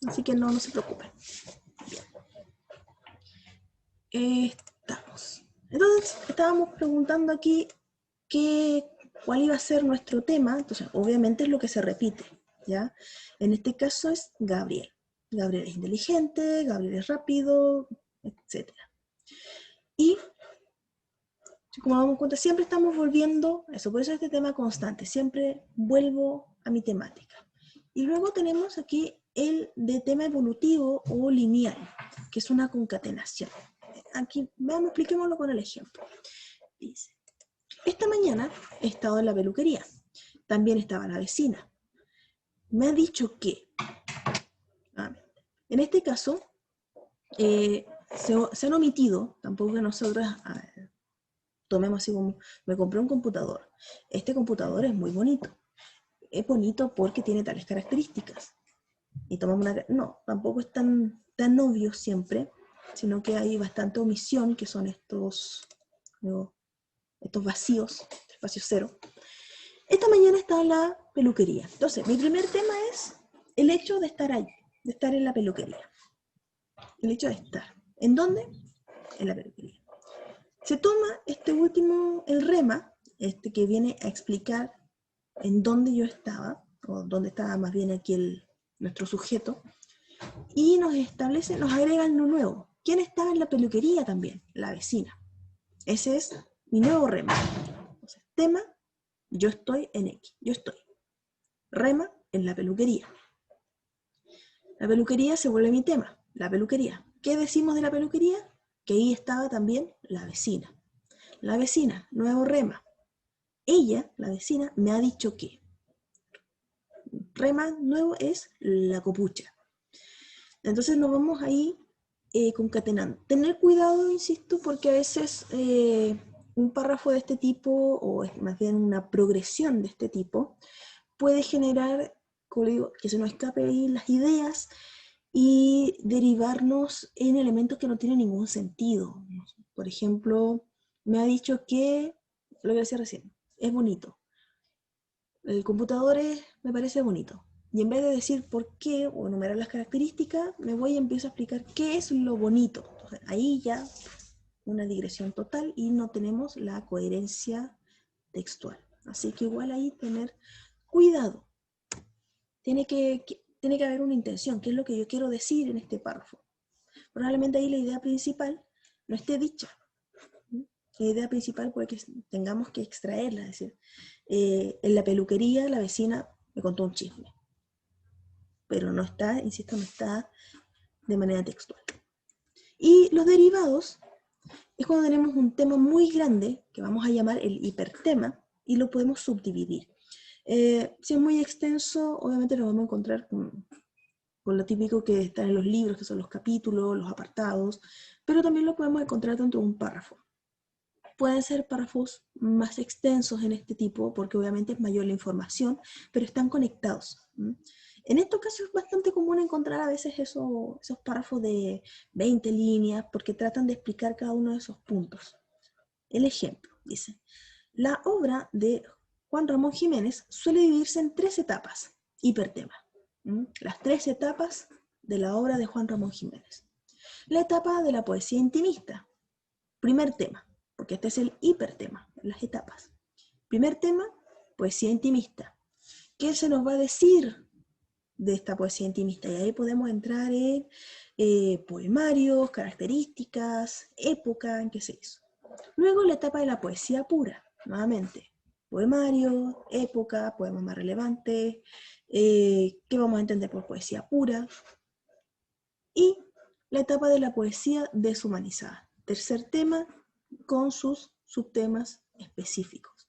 Así que no se preocupen. Bien. Estamos. Entonces, estábamos preguntando aquí cuál iba a ser nuestro tema. Entonces, obviamente es lo que se repite, ¿ya? En este caso es Gabriel. Gabriel es inteligente, Gabriel es rápido, etc. Y, como damos cuenta, siempre estamos volviendo a eso. Por eso este tema constante. Siempre vuelvo a mi temática. Y luego tenemos aquí el de tema evolutivo o lineal, que es una concatenación. Aquí, veamos, expliquémoslo con el ejemplo. Dice, esta mañana he estado en la peluquería. También estaba la vecina. Me ha dicho que, en este caso, se han omitido, tampoco que nosotros tomemos así como, me compré un computador. Este computador es muy bonito. Es bonito porque tiene tales características. Y tomamos una... No, tampoco es tan obvio siempre, sino que hay bastante omisión, que son estos vacíos, espacio cero. Esta mañana está en la peluquería. Entonces, mi primer tema es el hecho de estar ahí, de estar en la peluquería. El hecho de estar. ¿En dónde? En la peluquería. Se toma este último, el rema, que viene a explicar en dónde yo estaba, o dónde estaba más bien aquí nuestro sujeto, y nos agrega lo nuevo. ¿Quién estaba en la peluquería también? La vecina. Ese es mi nuevo rema. Entonces, tema, yo estoy en X. Yo estoy. Rema, en la peluquería. La peluquería se vuelve mi tema. La peluquería. ¿Qué decimos de la peluquería? Que ahí estaba también la vecina. La vecina, nuevo rema. Ella, la vecina, me ha dicho que. Rema nuevo es la copucha. Entonces nos vamos ahí concatenando. Tener cuidado, insisto, porque a veces un párrafo de este tipo, o más bien una progresión de este tipo, puede generar, como digo, que se nos escape ahí las ideas y derivarnos en elementos que no tienen ningún sentido. Por ejemplo, me ha dicho que, lo que decía recién, es bonito. El computador me parece bonito. Y en vez de decir por qué o enumerar las características, me voy y empiezo a explicar qué es lo bonito. Entonces, ahí ya una digresión total y no tenemos la coherencia textual. Así que igual ahí tener cuidado. Tiene que haber una intención, qué es lo que yo quiero decir en este párrafo. Probablemente ahí la idea principal no esté dicha. La idea principal puede que tengamos que extraerla, es decir, en la peluquería la vecina me contó un chisme, pero no está, insisto, no está de manera textual. Y los derivados es cuando tenemos un tema muy grande, que vamos a llamar el hipertema, y lo podemos subdividir. Si es muy extenso, obviamente lo vamos a encontrar con lo típico que está en los libros, que son los capítulos, los apartados, pero también lo podemos encontrar dentro de un párrafo. Pueden ser párrafos más extensos en este tipo, porque obviamente es mayor la información, pero están conectados. En estos casos es bastante común encontrar a veces esos párrafos de 20 líneas, porque tratan de explicar cada uno de esos puntos. El ejemplo, dice, la obra de Juan Ramón Jiménez suele dividirse en 3 etapas, hipertema. Las 3 etapas de la obra de Juan Ramón Jiménez. La etapa de la poesía intimista, primer tema, porque este es el hipertema, las etapas. Primer tema, poesía intimista. ¿Qué se nos va a decir de esta poesía intimista? Y ahí podemos entrar en poemarios, características, época en que se hizo. Luego la etapa de la poesía pura, nuevamente, poemario, época, poemas más relevantes, qué vamos a entender por poesía pura. Y la etapa de la poesía deshumanizada, tercer tema, con sus subtemas específicos.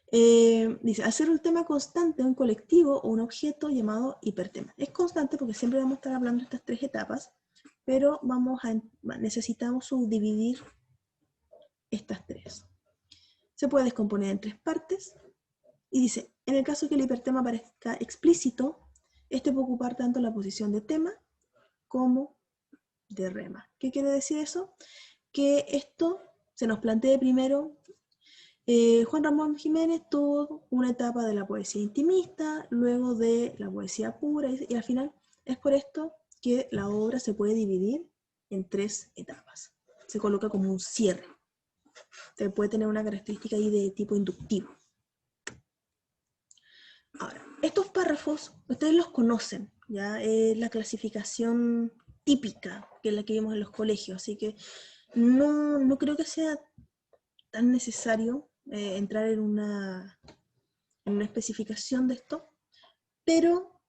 Dice, hacer un tema constante, un colectivo o un objeto llamado hipertema. Es constante porque siempre vamos a estar hablando de estas 3 etapas, pero necesitamos subdividir estas 3. Se puede descomponer en 3 partes y dice, en el caso que el hipertema parezca explícito, este puede ocupar tanto la posición de tema como de rema. ¿Qué quiere decir eso? Que esto se nos plantee primero Juan Ramón Jiménez tuvo una etapa de la poesía intimista, luego de la poesía pura, y al final es por esto que la obra se puede dividir en 3 etapas. Se coloca como un cierre. Se puede tener una característica ahí de tipo inductivo. Ahora, estos párrafos, ustedes los conocen, ¿ya? Es la clasificación típica, que es la que vimos en los colegios, así que no creo que sea tan necesario entrar en una especificación de esto, pero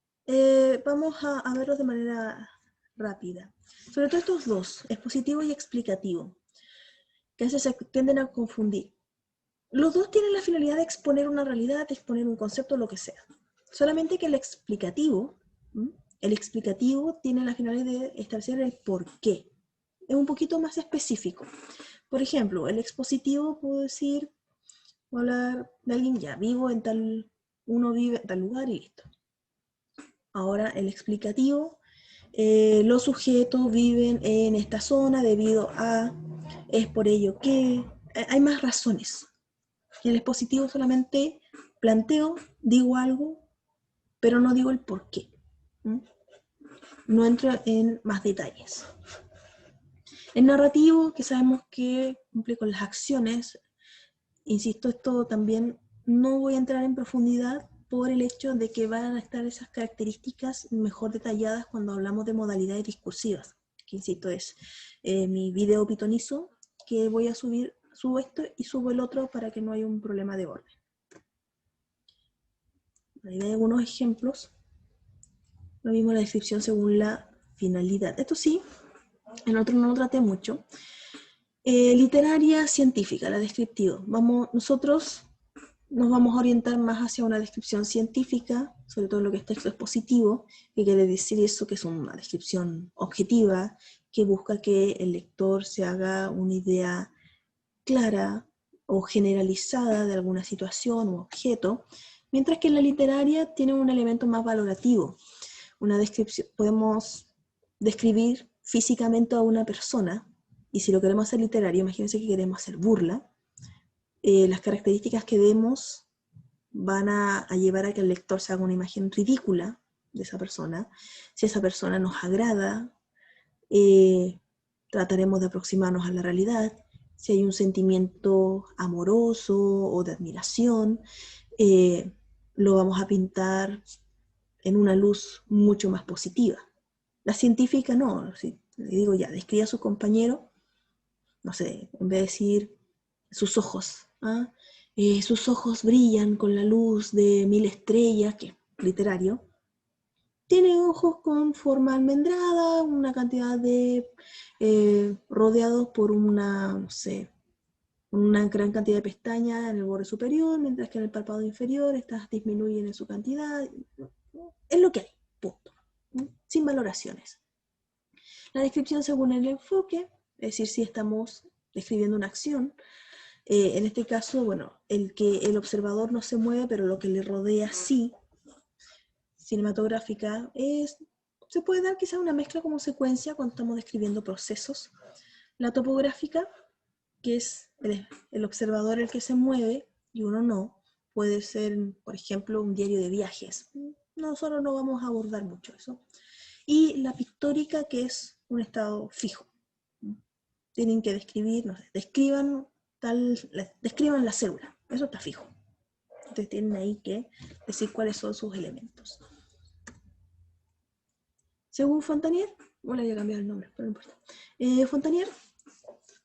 vamos a verlos de manera rápida. Sobre todo estos dos, expositivo y explicativo, que a veces se tienden a confundir. Los dos tienen la finalidad de exponer una realidad, de exponer un concepto, lo que sea. Solamente que el explicativo tiene la finalidad de establecer el por qué. Es un poquito más específico. Por ejemplo, el expositivo puedo decir, voy a hablar de alguien ya, uno vive en tal lugar y listo. Ahora el explicativo, los sujetos viven en esta zona debido a, es por ello que, hay más razones. En el expositivo solamente planteo, digo algo, pero no digo el por qué. No entro en más detalles. El narrativo, que sabemos que cumple con las acciones, insisto, esto también no voy a entrar en profundidad por el hecho de que van a estar esas características mejor detalladas cuando hablamos de modalidades discursivas, que insisto es mi video pitonizo, que voy a subo esto y subo el otro para que no haya un problema de orden. Ahí hay algunos ejemplos. Lo mismo la descripción según la finalidad. Esto sí, en otro no lo traté mucho. Literaria científica, la descriptiva. Nosotros nos vamos a orientar más hacia una descripción científica, sobre todo lo que es texto expositivo, que quiere decir eso, que es una descripción objetiva, que busca que el lector se haga una idea clara o generalizada de alguna situación o objeto, mientras que la literaria tiene un elemento más valorativo. Una descripción, podemos describir físicamente a una persona, y si lo queremos hacer literario, imagínense que queremos hacer burla, las características que vemos van a llevar a que el lector se haga una imagen ridícula de esa persona. Si esa persona nos agrada, trataremos de aproximarnos a la realidad. Si hay un sentimiento amoroso o de admiración, lo vamos a pintar en una luz mucho más positiva. La científica no, si le digo ya, describe a su compañero, no sé, en vez de decir sus ojos, ¿ah? Sus ojos brillan con la luz de 1000 estrellas, que es literario. Tiene ojos con forma almendrada, una cantidad de rodeados por una, no sé, una gran cantidad de pestañas en el borde superior, mientras que en el párpado inferior estas disminuyen en su cantidad. Es lo que hay, punto. Sin valoraciones. La descripción según el enfoque, es decir, si estamos describiendo una acción, en este caso, bueno, el observador no se mueve, pero lo que le rodea sí, cinematográfica, se puede dar quizá una mezcla como secuencia cuando estamos describiendo procesos. La topográfica, que es el observador el que se mueve y uno no, puede ser, por ejemplo, un diario de viajes. Nosotros no vamos a abordar mucho eso. Y la pictórica, que es un estado fijo. Tienen que describir, no sé, describan la célula, eso está fijo. Entonces tienen ahí que decir cuáles son sus elementos. Según Fontanier, bueno, le voy a cambiar el nombre, pero no importa. Fontanier,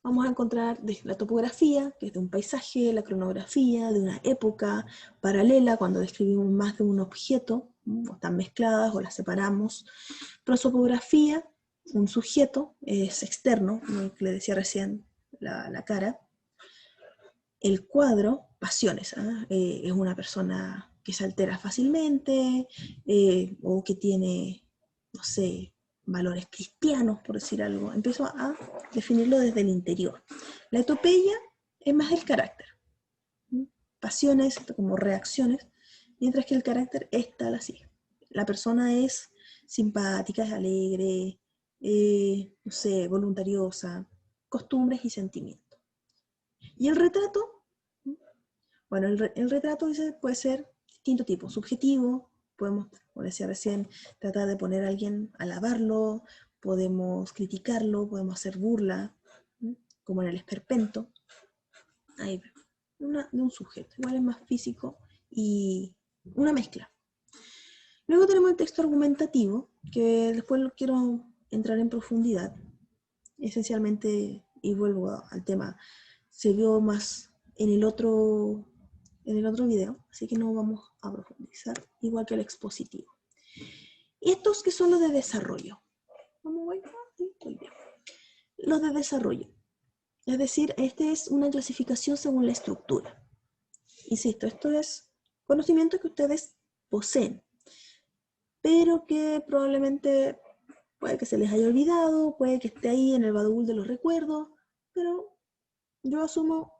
vamos a encontrar la topografía, que es de un paisaje, la cronografía, de una época paralela, cuando describimos más de un objeto, o están mezcladas o las separamos. Prosopografía, un sujeto, es externo, como le decía recién, la cara. El cuadro, pasiones, es una persona que se altera fácilmente, o que tiene, no sé, valores cristianos, por decir algo. Empiezo a definirlo desde el interior. La etopeya es más del carácter. Pasiones como reacciones, mientras que el carácter es tal así. La persona es simpática, es alegre, no sé, voluntariosa, costumbres y sentimientos. Y el retrato Bueno, el retrato dice, puede ser distinto tipo, subjetivo, podemos, como decía recién, tratar de poner a alguien, alabarlo, podemos criticarlo, podemos hacer burla, ¿m? Como en el esperpento. Ahí, de un sujeto, igual es más físico y una mezcla. Luego tenemos el texto argumentativo, que después lo quiero entrar en profundidad. Esencialmente, y vuelvo al tema, se vio más en el otro video, así que no vamos a profundizar, igual que el expositivo. Y estos que son los de desarrollo. ¿Cómo voy? Muy bien. Los de desarrollo. Es decir, este es una clasificación según la estructura. Insisto, esto es conocimiento que ustedes poseen, pero que probablemente puede que se les haya olvidado, puede que esté ahí en el baúl de los recuerdos, pero yo asumo,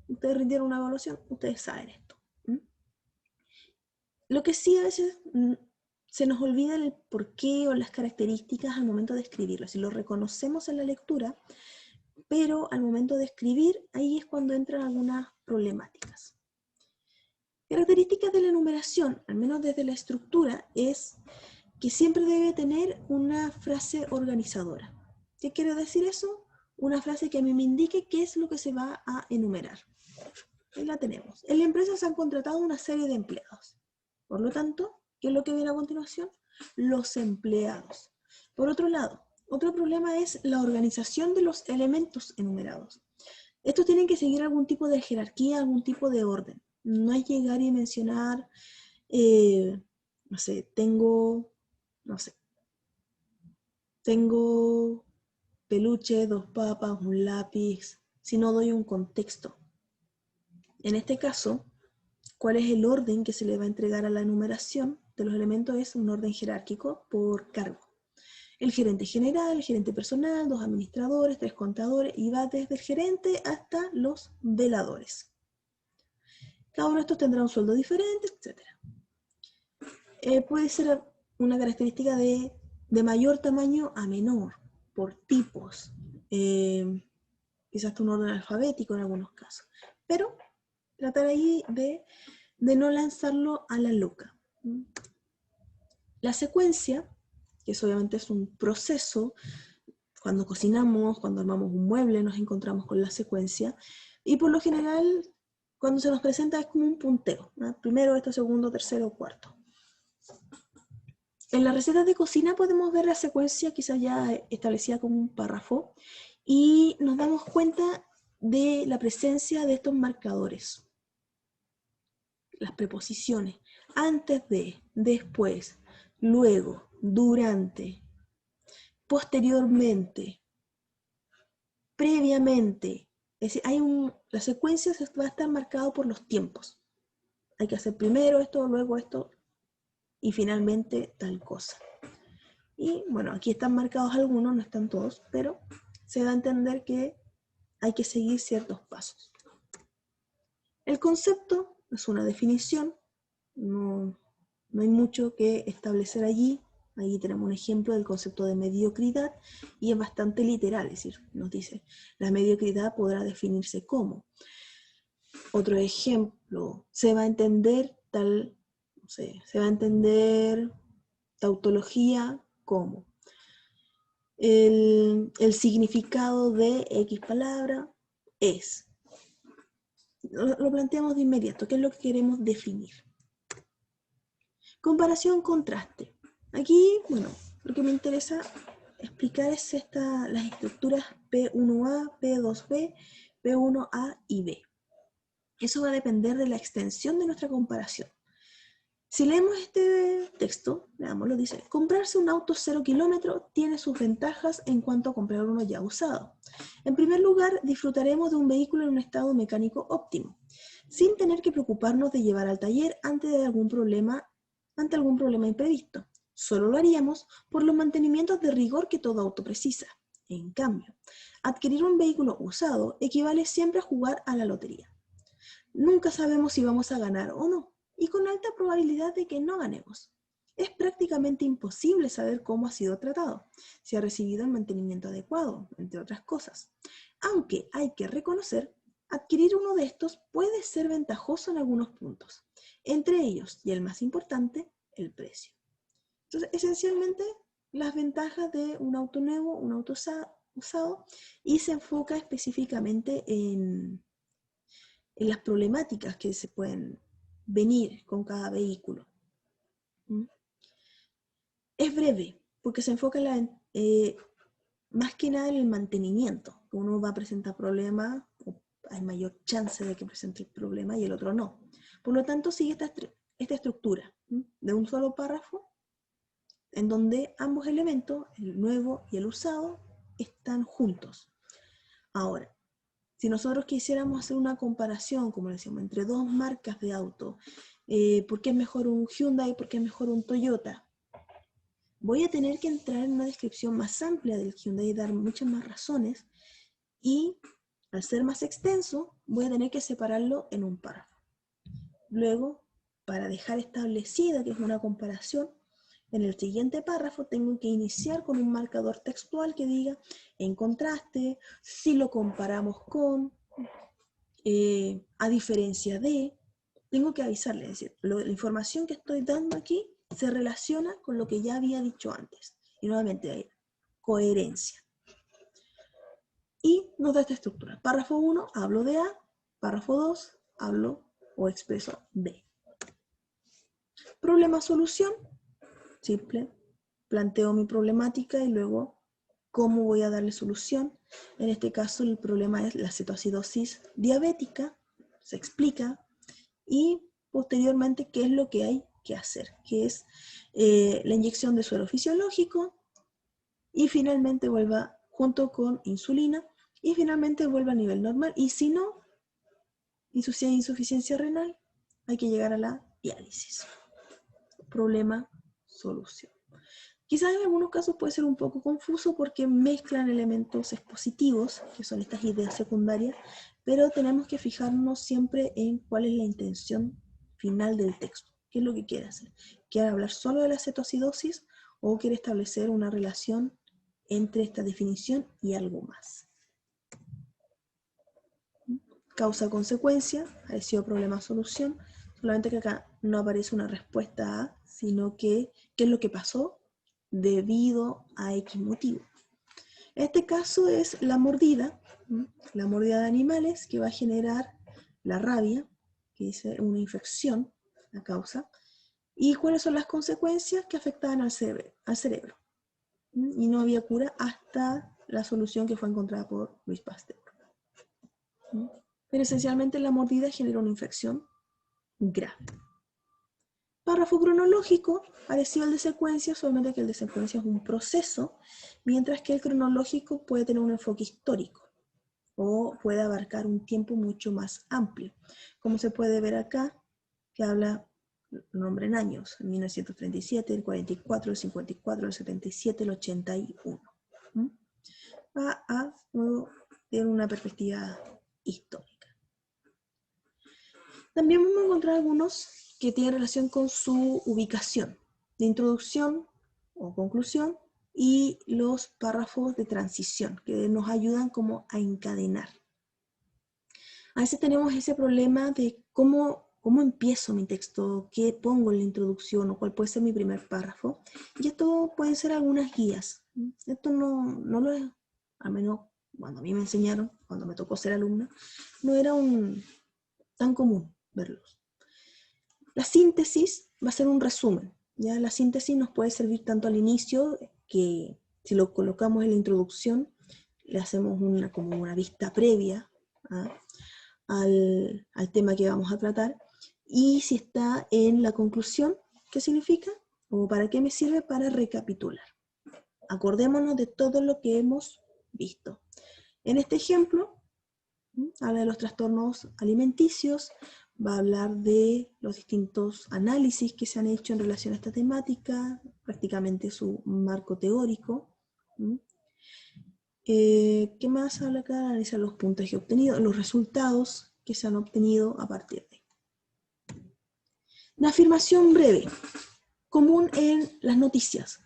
ustedes rindieron una evaluación, ustedes saben esto. Lo que sí a veces se nos olvida el porqué o las características al momento de escribirlo. Si lo reconocemos en la lectura, pero al momento de escribir, ahí es cuando entran algunas problemáticas. Características de la enumeración, al menos desde la estructura, es que siempre debe tener una frase organizadora. ¿Qué quiere decir eso? Una frase que a mí me indique qué es lo que se va a enumerar. Ahí la tenemos. En la empresa se han contratado una serie de empleados. Por lo tanto, ¿qué es lo que viene a continuación? Los empleados. Por otro lado, otro problema es la organización de los elementos enumerados. Estos tienen que seguir algún tipo de jerarquía, algún tipo de orden. No es llegar y mencionar, no sé, tengo peluche, 2 papas, un lápiz, si no doy un contexto. En este caso, ¿cuál es el orden que se le va a entregar a la enumeración de los elementos? Es un orden jerárquico por cargo. El gerente general, el gerente personal, 2 administradores, 3 contadores, y va desde el gerente hasta los veladores. Cada uno de estos tendrá un sueldo diferente, etc. Puede ser una característica de mayor tamaño a menor, por tipos. Quizás un orden alfabético en algunos casos. Pero tratar ahí de no lanzarlo a la loca. La secuencia, que obviamente es un proceso, cuando cocinamos, cuando armamos un mueble, nos encontramos con la secuencia, y por lo general, cuando se nos presenta es como un punteo, ¿no? Primero, esto, segundo, tercero, cuarto. En las recetas de cocina podemos ver la secuencia quizás ya establecida como un párrafo, y nos damos cuenta de la presencia de estos marcadores. Las preposiciones, antes de, después, luego, durante, posteriormente, previamente. Es decir, la secuencia va a estar marcada por los tiempos. Hay que hacer primero esto, luego esto, y finalmente tal cosa. Y bueno, aquí están marcados algunos, no están todos, pero se da a entender que hay que seguir ciertos pasos. El concepto es una definición, no hay mucho que establecer allí. Ahí tenemos un ejemplo del concepto de mediocridad y es bastante literal, es decir, nos dice, la mediocridad podrá definirse como. Otro ejemplo, se va a entender tautología como. El significado de X palabra es. Lo planteamos de inmediato, ¿qué es lo que queremos definir? Comparación, contraste. Aquí, bueno, lo que me interesa explicar es las estructuras P1A, P2B, P1A y B. Eso va a depender de la extensión de nuestra comparación. Si leemos este texto, veámoslo, dice, comprarse un auto 0 kilómetros tiene sus ventajas en cuanto a comprar uno ya usado. En primer lugar, disfrutaremos de un vehículo en un estado mecánico óptimo, sin tener que preocuparnos de llevar al taller ante algún problema imprevisto. Solo lo haríamos por los mantenimientos de rigor que todo auto precisa. En cambio, adquirir un vehículo usado equivale siempre a jugar a la lotería. Nunca sabemos si vamos a ganar o no, y con alta probabilidad de que no ganemos. Es prácticamente imposible saber cómo ha sido tratado, si ha recibido el mantenimiento adecuado, entre otras cosas. Aunque hay que reconocer Adquirir uno de estos puede ser ventajoso en algunos puntos, entre ellos, y el más importante, el precio. Entonces, esencialmente, las ventajas de un auto nuevo, un auto usado, y se enfoca específicamente en las problemáticas que se pueden venir con cada vehículo. Es breve, porque se enfoca más que nada en el mantenimiento. Uno va a presentar problemas, hay mayor chance de que presente el problema y el otro no. Por lo tanto, sigue esta estructura de un solo párrafo, en donde ambos elementos, el nuevo y el usado, están juntos. Ahora, si nosotros quisiéramos hacer una comparación, como decíamos, entre dos marcas de auto, ¿por qué es mejor un Hyundai y por qué es mejor un Toyota? Voy a tener que entrar en una descripción más amplia del Hyundai y dar muchas más razones, y al ser más extenso, voy a tener que separarlo en un párrafo. Luego, para dejar establecida que es una comparación, en el siguiente párrafo tengo que iniciar con un marcador textual que diga, en contraste, si lo comparamos con, a diferencia de, tengo que avisarle, es decir, la información que estoy dando aquí se relaciona con lo que ya había dicho antes. Y nuevamente hay coherencia. Y nos da esta estructura. Párrafo 1, hablo de A. Párrafo 2, hablo o expreso B. Problema-solución. Simple. Planteo mi problemática y luego cómo voy a darle solución. En este caso el problema es la cetoacidosis diabética. Se explica. Y posteriormente qué es lo que hay que hacer, que es la inyección de suero fisiológico, y finalmente vuelva junto con insulina, y finalmente vuelva a nivel normal, y si no, insuficiencia renal, hay que llegar a la diálisis. Problema, solución. Quizás en algunos casos puede ser un poco confuso porque mezclan elementos expositivos, que son estas ideas secundarias, pero tenemos que fijarnos siempre en cuál es la intención final del texto. ¿Qué es lo que quiere hacer? ¿Quiere hablar solo de la cetoacidosis o quiere establecer una relación entre esta definición y algo más? Causa-consecuencia, apareció problema-solución, solamente que acá no aparece una respuesta A, sino que ¿qué es lo que pasó debido a X motivo? Este caso es la mordida de animales, que va a generar la rabia, que es una infección, la causa, y cuáles son las consecuencias que afectaban al cerebro. Y no había cura hasta la solución que fue encontrada por Louis Pasteur. Pero esencialmente la mordida genera una infección grave. Párrafo cronológico, parecido al de secuencia, solamente que el de secuencia es un proceso, mientras que el cronológico puede tener un enfoque histórico o puede abarcar un tiempo mucho más amplio. Como se puede ver acá, que habla, nombre en años, en 1937, el 44, el 54, el 77, el 81. Va a tener una perspectiva histórica. También vamos a encontrar algunos que tienen relación con su ubicación, de introducción o conclusión, y los párrafos de transición, que nos ayudan como a encadenar. A veces tenemos ese problema de cómo empiezo mi texto, qué pongo en la introducción o cuál puede ser mi primer párrafo, y esto pueden ser algunas guías. Esto no lo es, al menos cuando a mí me enseñaron, cuando me tocó ser alumna, no era tan común verlos. La síntesis va a ser un resumen. ¿Ya? La síntesis nos puede servir tanto al inicio, que si lo colocamos en la introducción, le hacemos como una vista previa al tema que vamos a tratar, y si está en la conclusión, ¿qué significa? ¿O para qué me sirve? Para recapitular. Acordémonos de todo lo que hemos visto. En este ejemplo, habla de los trastornos alimenticios, va a hablar de los distintos análisis que se han hecho en relación a esta temática, prácticamente su marco teórico. ¿Qué más habla acá? Analiza los puntos que he obtenido, los resultados que se han obtenido a partir de ahí. La afirmación breve, común en las noticias,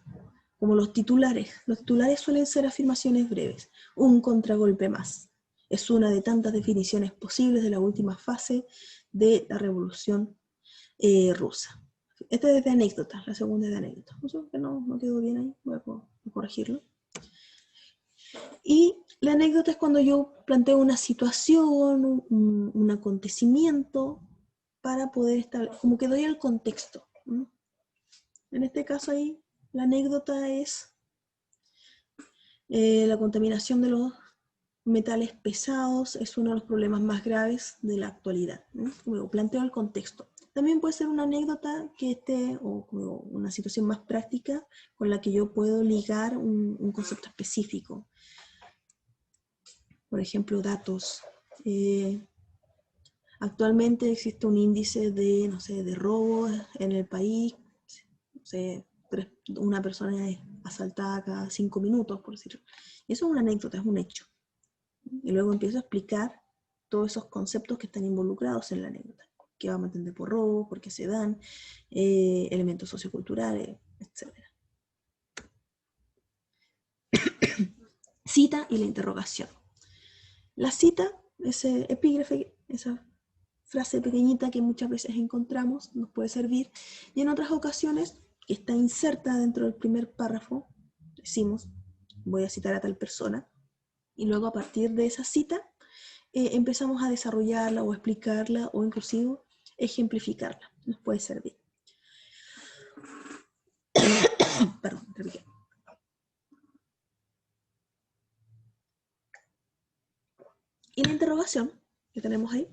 como los titulares. Los titulares suelen ser afirmaciones breves. Un contragolpe más. Es una de tantas definiciones posibles de la última fase de la Revolución Rusa. Esta es de anécdotas, la segunda es de anécdotas. No, que no quedó bien ahí, voy a corregirlo. Y la anécdota es cuando yo planteo una situación, un acontecimiento, para poder establecer, como que doy el contexto. En este caso ahí, la anécdota es la contaminación de los metales pesados es uno de los problemas más graves de la actualidad. Como planteo el contexto. También puede ser una anécdota que esté, o como una situación más práctica con la que yo puedo ligar un concepto específico. Por ejemplo, datos. Actualmente existe un índice de, no sé, de robos en el país. No sé, una persona es asaltada cada 5 minutos, por decirlo. Eso es una anécdota, es un hecho. Y luego empiezo a explicar todos esos conceptos que están involucrados en la anécdota. ¿Qué vamos a entender por robo? ¿Por qué se dan? Elementos socioculturales, etc. Cita y la interrogación. La cita, ese epígrafe, esa frase pequeñita que muchas veces encontramos, nos puede servir. Y en otras ocasiones, que está inserta dentro del primer párrafo, decimos, voy a citar a tal persona, y luego a partir de esa cita, empezamos a desarrollarla o explicarla o inclusive ejemplificarla. Nos puede servir. Perdón, repito. Y la interrogación que tenemos ahí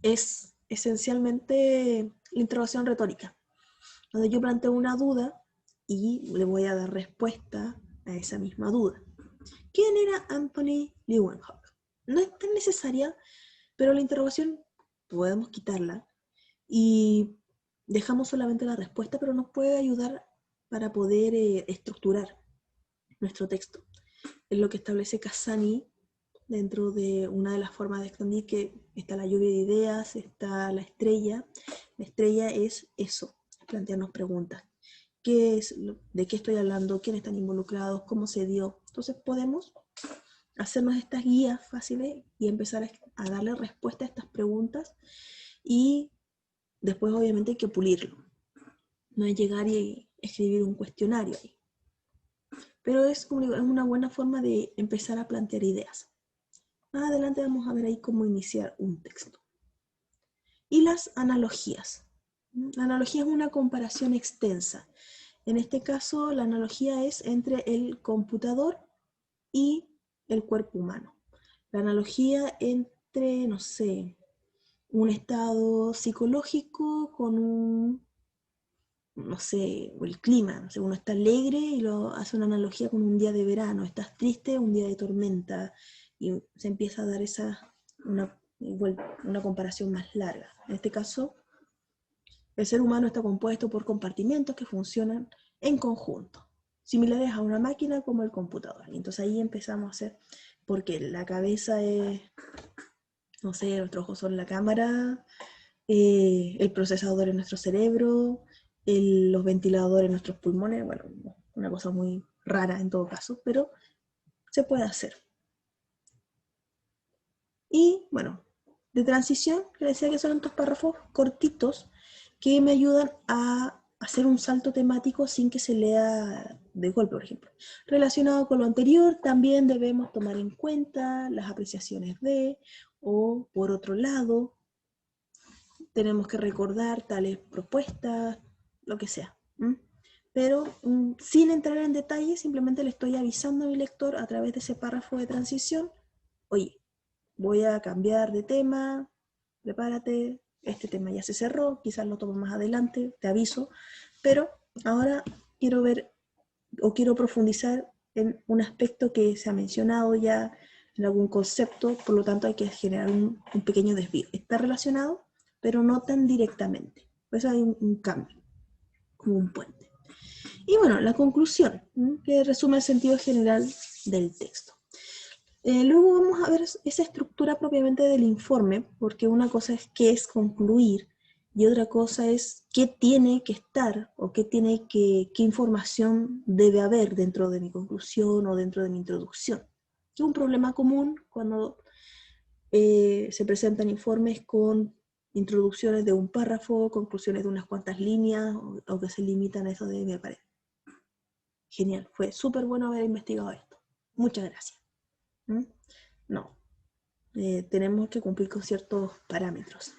es esencialmente la interrogación retórica, donde yo planteo una duda y le voy a dar respuesta a esa misma duda. ¿Quién era Anthony Leeuwenhoek? No es tan necesaria, pero la interrogación podemos quitarla y dejamos solamente la respuesta, pero nos puede ayudar para poder estructurar nuestro texto. Es lo que establece Cassani dentro de una de las formas de expandir, que está la lluvia de ideas, está la estrella. La estrella es eso, plantearnos preguntas. ¿Qué es, de qué estoy hablando? ¿Quiénes están involucrados? ¿Cómo se dio? Entonces podemos hacernos estas guías fáciles y empezar a darle respuesta a estas preguntas, y después obviamente hay que pulirlo. No es llegar y escribir un cuestionario ahí. Pero es, como digo, es una buena forma de empezar a plantear ideas. Más adelante vamos a ver ahí cómo iniciar un texto. Y las analogías. La analogía es una comparación extensa. En este caso, la analogía es entre el computador y el cuerpo humano. La analogía entre, no sé, un estado psicológico con un, no sé, o el clima. No sé, uno está alegre y lo hace una analogía con un día de verano. Estás triste, un día de tormenta. Y se empieza a dar una comparación más larga. En este caso, el ser humano está compuesto por compartimentos que funcionan en conjunto, similares a una máquina como el computador. Y entonces ahí empezamos a hacer, porque la cabeza es, no sé, nuestros ojos son la cámara, el procesador es nuestro cerebro, los ventiladores nuestros pulmones, bueno, una cosa muy rara en todo caso, pero se puede hacer. Y bueno, de transición, que decía que son estos párrafos cortitos que me ayudan a hacer un salto temático sin que se lea de golpe, por ejemplo. Relacionado con lo anterior, también debemos tomar en cuenta las apreciaciones de, o por otro lado, tenemos que recordar tales propuestas, lo que sea. Pero sin entrar en detalle, simplemente le estoy avisando a mi lector a través de ese párrafo de transición, oye, voy a cambiar de tema, prepárate, este tema ya se cerró, quizás lo tomo más adelante, te aviso, pero ahora quiero ver o quiero profundizar en un aspecto que se ha mencionado ya en algún concepto, por lo tanto hay que generar un pequeño desvío. Está relacionado, pero no tan directamente. Por eso hay un cambio, como un puente. Y bueno, la conclusión, que resume el sentido general del texto. Luego vamos a ver esa estructura propiamente del informe, porque una cosa es qué es concluir y otra cosa es qué tiene que estar o qué información debe haber dentro de mi conclusión o dentro de mi introducción. Es un problema común cuando Se presentan informes con introducciones de un párrafo, conclusiones de unas cuantas líneas, o que se limitan a eso de media pared. Genial, fue súper bueno haber investigado esto. Muchas gracias. ¿Mm? No, tenemos que cumplir con ciertos parámetros.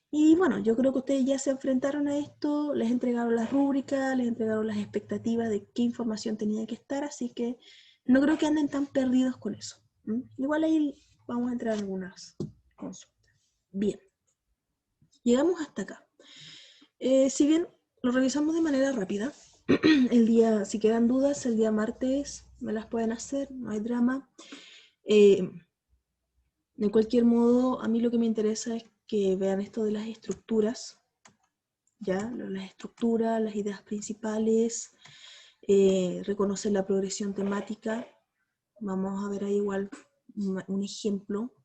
Y bueno, yo creo que ustedes ya se enfrentaron a esto, les entregaron las rúbricas, les entregaron las expectativas de qué información tenía que estar, así que no creo que anden tan perdidos con eso. Igual ahí vamos a entrar en algunas consultas. Bien, llegamos hasta acá. Si bien lo revisamos de manera rápida, el día, si quedan dudas, el día martes me las pueden hacer, no hay drama. De cualquier modo, a mí lo que me interesa es que vean esto de las estructuras, ¿ya? Las estructuras, las ideas principales, reconocer la progresión temática. Vamos a ver ahí igual un ejemplo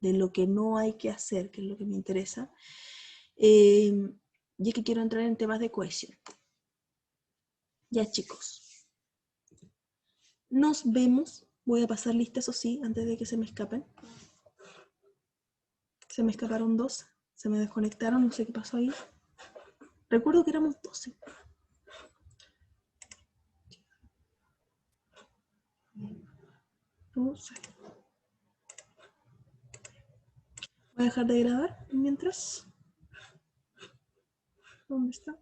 de lo que no hay que hacer, que es lo que me interesa. Y es que quiero entrar en temas de cohesión. Ya, chicos. Nos vemos. Voy a pasar lista, eso sí, antes de que se me escapen. Se me escaparon 2. Se me desconectaron, no sé qué pasó ahí. Recuerdo que éramos 12. No sé. Voy a dejar de grabar mientras. ¿Dónde está?